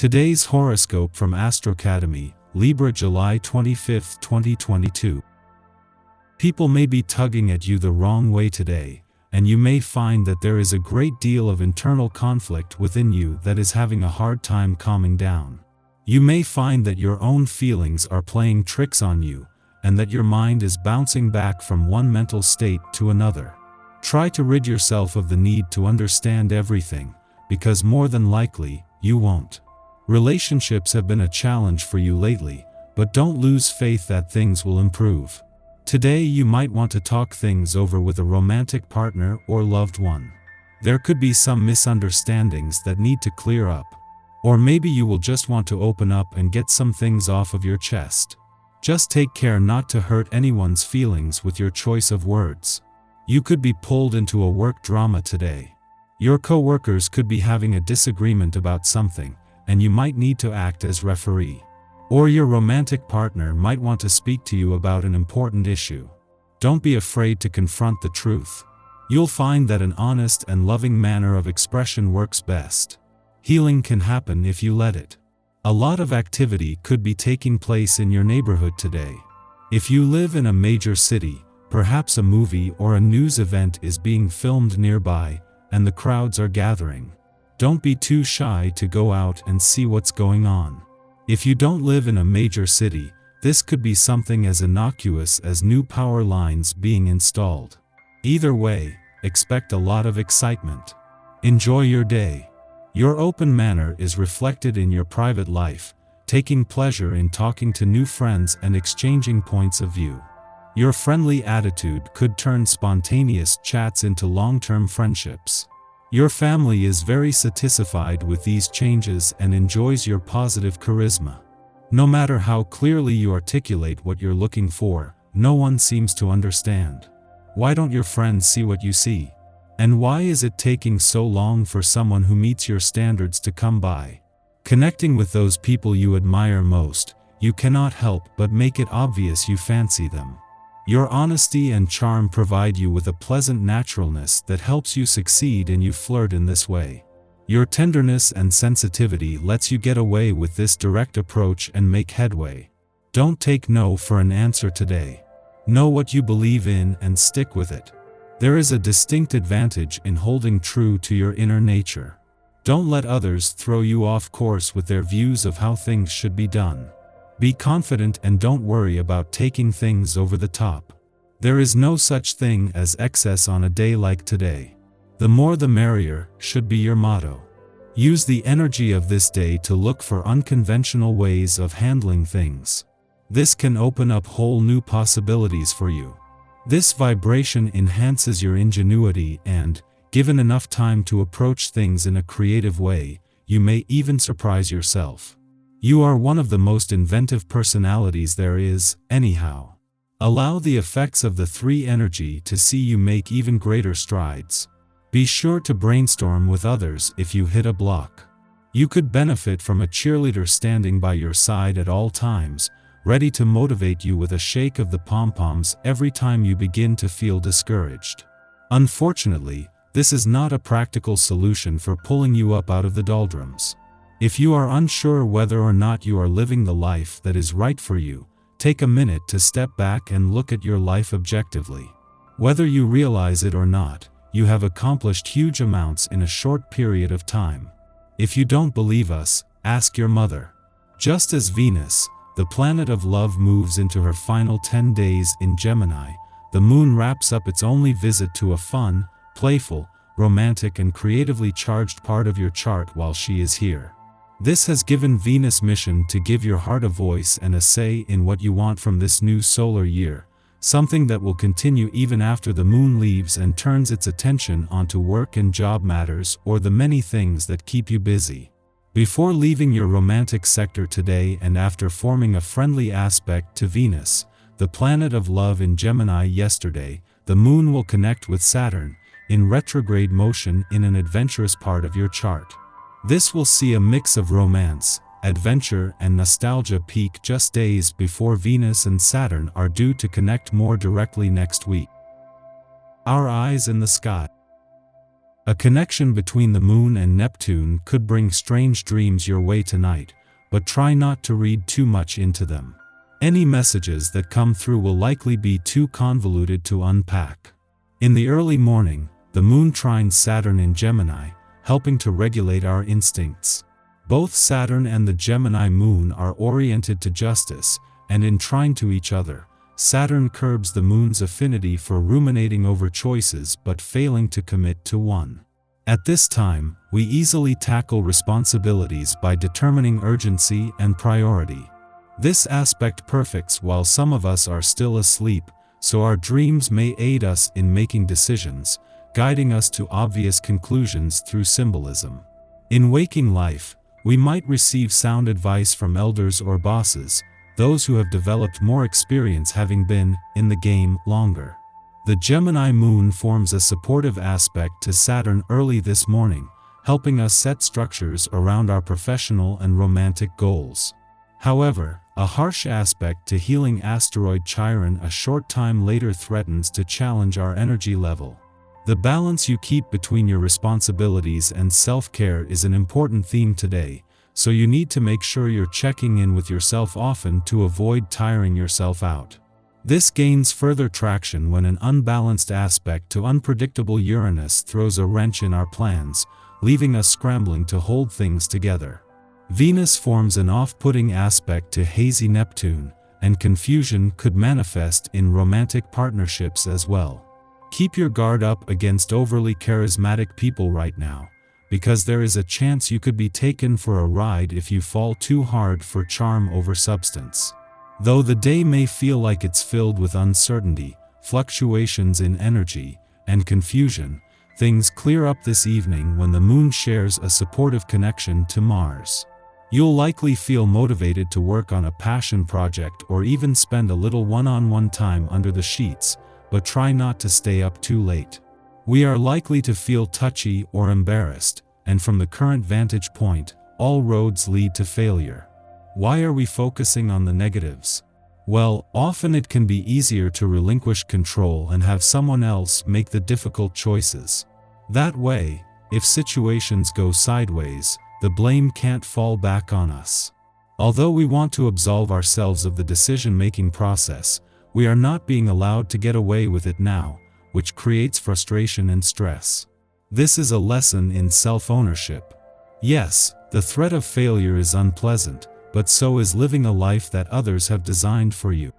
Today's horoscope from Astrocademy, Libra July 25, 2022. People may be tugging at you the wrong way today, and you may find that there is a great deal of internal conflict within you that is having a hard time calming down. You may find that your own feelings are playing tricks on you, and that your mind is bouncing back from one mental state to another. Try to rid yourself of the need to understand everything, because more than likely, you won't. Relationships have been a challenge for you lately, but don't lose faith that things will improve. Today you might want to talk things over with a romantic partner or loved one. There could be some misunderstandings that need to clear up. Or maybe you will just want to open up and get some things off of your chest. Just take care not to hurt anyone's feelings with your choice of words. You could be pulled into a work drama today. Your co-workers could be having a disagreement about something, and you might need to act as referee. Or your romantic partner might want to speak to you about an important issue. Don't be afraid to confront the truth. You'll find that an honest and loving manner of expression works best. Healing can happen if you let it. A lot of activity could be taking place in your neighborhood today. If you live in a major city, perhaps a movie or a news event is being filmed nearby, and the crowds are gathering. Don't be too shy to go out and see what's going on. If you don't live in a major city, this could be something as innocuous as new power lines being installed. Either way, expect a lot of excitement. Enjoy your day. Your open manner is reflected in your private life, taking pleasure in talking to new friends and exchanging points of view. Your friendly attitude could turn spontaneous chats into long-term friendships. Your family is very satisfied with these changes and enjoys your positive charisma. No matter how clearly you articulate what you're looking for, no one seems to understand. Why don't your friends see what you see? And why is it taking so long for someone who meets your standards to come by? Connecting with those people you admire most, you cannot help but make it obvious you fancy them. Your honesty and charm provide you with a pleasant naturalness that helps you succeed, and you flirt in this way. Your tenderness and sensitivity lets you get away with this direct approach and make headway. Don't take no for an answer today. Know what you believe in and stick with it. There is a distinct advantage in holding true to your inner nature. Don't let others throw you off course with their views of how things should be done. Be confident and don't worry about taking things over the top. There is no such thing as excess on a day like today. The more the merrier should be your motto. Use the energy of this day to look for unconventional ways of handling things. This can open up whole new possibilities for you. This vibration enhances your ingenuity and, given enough time to approach things in a creative way, you may even surprise yourself. You are one of the most inventive personalities there is, anyhow. Allow the effects of the three energy to see you make even greater strides. Be sure to brainstorm with others if you hit a block. You could benefit from a cheerleader standing by your side at all times, ready to motivate you with a shake of the pom-poms every time you begin to feel discouraged. Unfortunately, this is not a practical solution for pulling you up out of the doldrums. If you are unsure whether or not you are living the life that is right for you, take a minute to step back and look at your life objectively. Whether you realize it or not, you have accomplished huge amounts in a short period of time. If you don't believe us, ask your mother. Just as Venus, the planet of love, moves into her final 10 days in Gemini, the moon wraps up its only visit to a fun, playful, romantic and creatively charged part of your chart while she is here. This has given Venus mission to give your heart a voice and a say in what you want from this new solar year, something that will continue even after the moon leaves and turns its attention onto work and job matters or the many things that keep you busy. Before leaving your romantic sector today and after forming a friendly aspect to Venus, the planet of love in Gemini yesterday, the moon will connect with Saturn, in retrograde motion in an adventurous part of your chart. This will see a mix of romance, adventure and nostalgia peak just days before Venus and Saturn are due to connect more directly next week. Our eyes in the sky. A connection between the Moon and Neptune could bring strange dreams your way tonight, but try not to read too much into them. Any messages that come through will likely be too convoluted to unpack. In the early morning, the Moon trines Saturn in Gemini, helping to regulate our instincts. Both Saturn and the Gemini Moon are oriented to justice, and in trine to each other, Saturn curbs the Moon's affinity for ruminating over choices but failing to commit to one. At this time, we easily tackle responsibilities by determining urgency and priority. This aspect perfects while some of us are still asleep, so our dreams may aid us in making decisions, guiding us to obvious conclusions through symbolism. In waking life, we might receive sound advice from elders or bosses, those who have developed more experience having been in the game longer. The Gemini Moon forms a supportive aspect to Saturn early this morning, helping us set structures around our professional and romantic goals. However, a harsh aspect to healing asteroid Chiron a short time later threatens to challenge our energy level. The balance you keep between your responsibilities and self-care is an important theme today, so you need to make sure you're checking in with yourself often to avoid tiring yourself out. This gains further traction when an unbalanced aspect to unpredictable Uranus throws a wrench in our plans, leaving us scrambling to hold things together. Venus forms an off-putting aspect to hazy Neptune, and confusion could manifest in romantic partnerships as well. Keep your guard up against overly charismatic people right now, because there is a chance you could be taken for a ride if you fall too hard for charm over substance. Though the day may feel like it's filled with uncertainty, fluctuations in energy, and confusion, things clear up this evening when the Moon shares a supportive connection to Mars. You'll likely feel motivated to work on a passion project or even spend a little one-on-one time under the sheets, but try not to stay up too late. We are likely to feel touchy or embarrassed, and from the current vantage point, all roads lead to failure. Why are we focusing on the negatives? Well, often it can be easier to relinquish control and have someone else make the difficult choices. That way, if situations go sideways, the blame can't fall back on us. Although we want to absolve ourselves of the decision-making process, we are not being allowed to get away with it now, which creates frustration and stress. This is a lesson in self-ownership. Yes, the threat of failure is unpleasant, but so is living a life that others have designed for you.